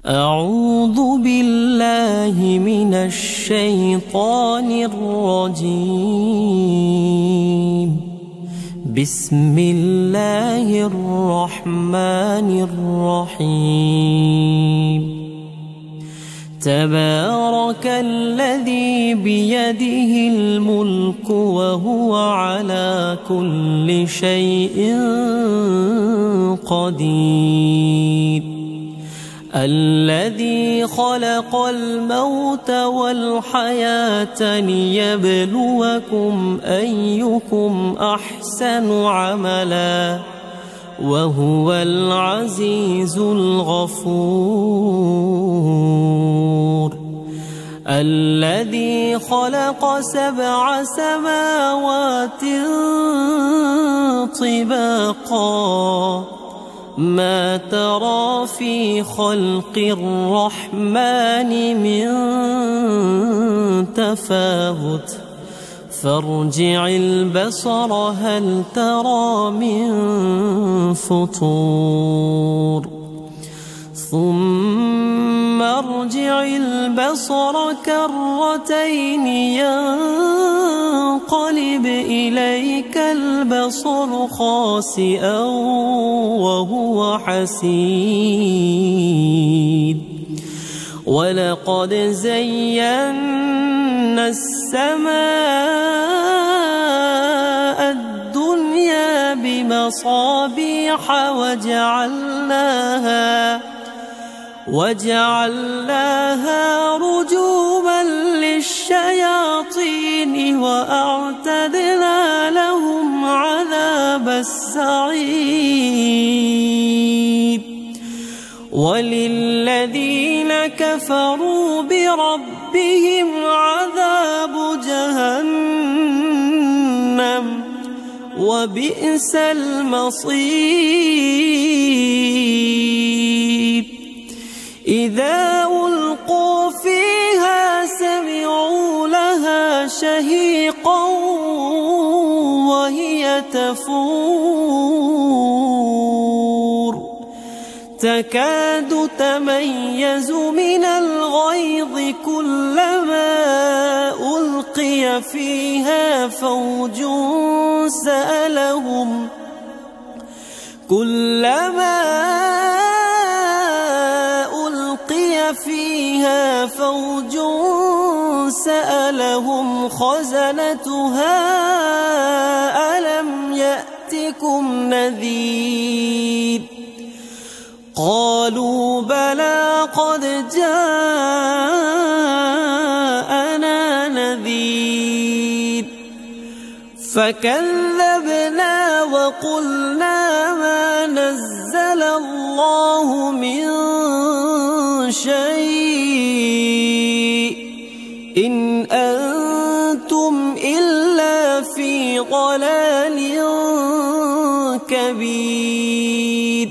أعوذ بالله من الشيطان الرجيم. بسم الله الرحمن الرحيم. تبارك الذي بيده الملك وهو على كل شيء قدير. الذي خلق الموت والحياة ليبلوكم أيكم أحسن عملا وهو العزيز الغفور. الذي خلق 7 سماوات طباقا ما ترى في خلق الرحمن من تفاوت فارجع البصر هل ترى من فطور ثم ارجع البصر كرتين ينقلب إليك البصر خاسئا وهو حسير. ولقد زينا السماء الدنيا بمصابيح وجعلناها رجوما للشياطين وأعتدنا لهم عذاب السعير. وللذين كفروا بربهم عذاب جهنم وبئس المصير. إذا ألقوا فيها سمعوا لها شهيقا وهي تفور تكاد تميز من الغيظ كلما ألقي فيها فوج سألهم خزنتها ألم يأتكم نذير قالوا بلى قد جاءنا نذير فكذبنا وقلنا ما نزل الله من شيء إن أنتم إلا في ضلال كبير.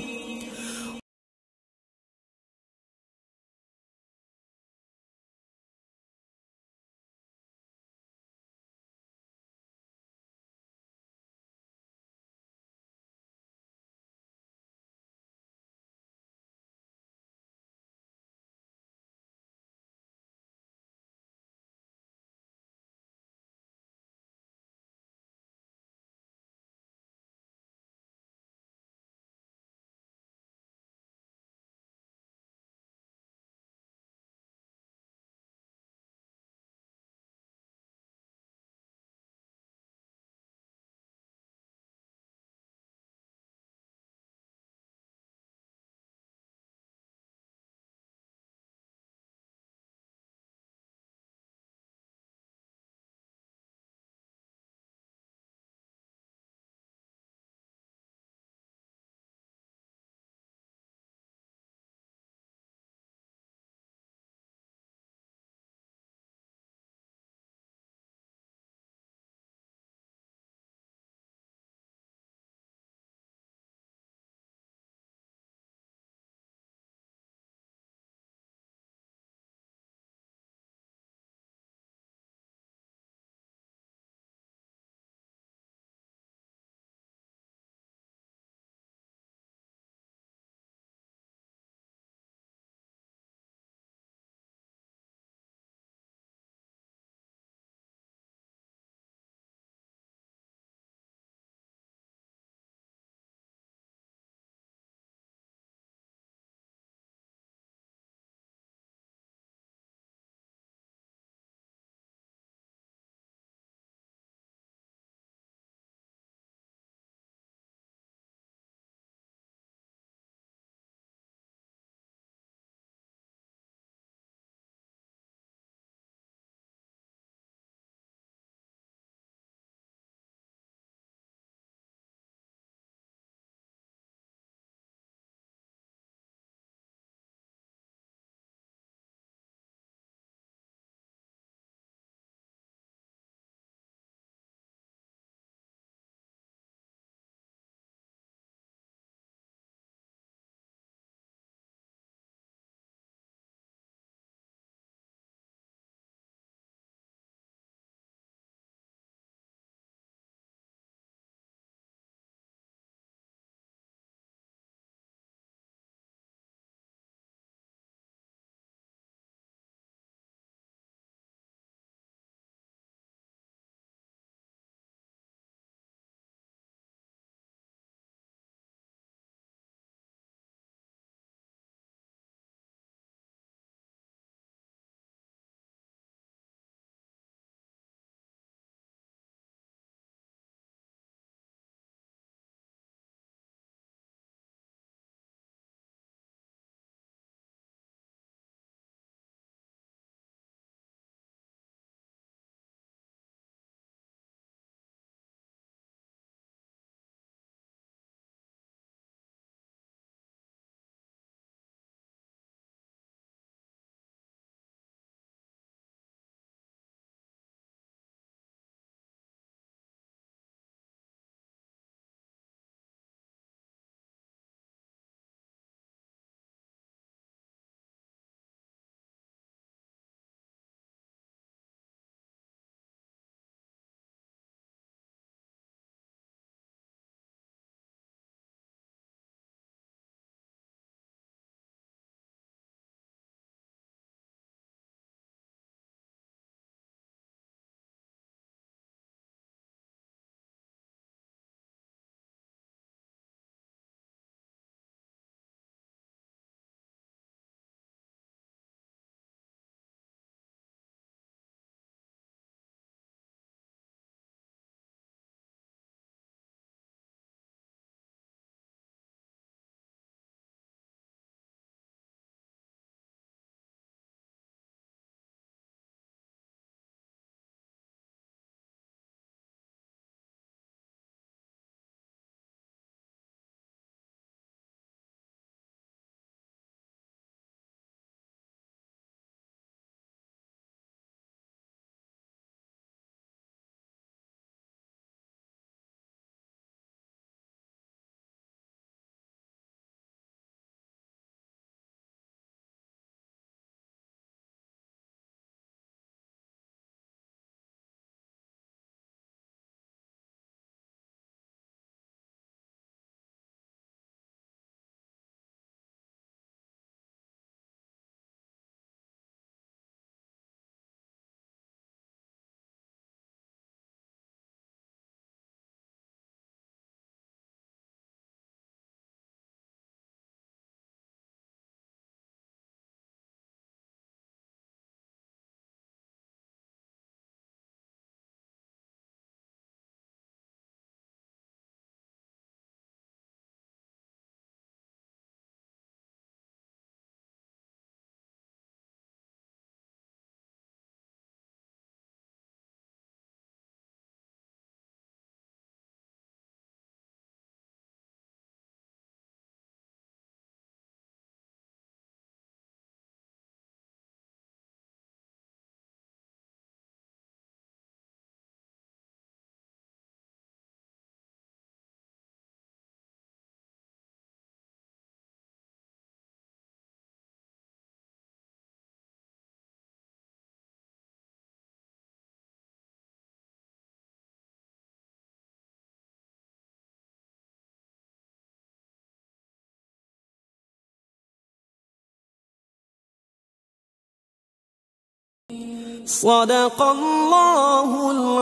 صدق الله العظيم.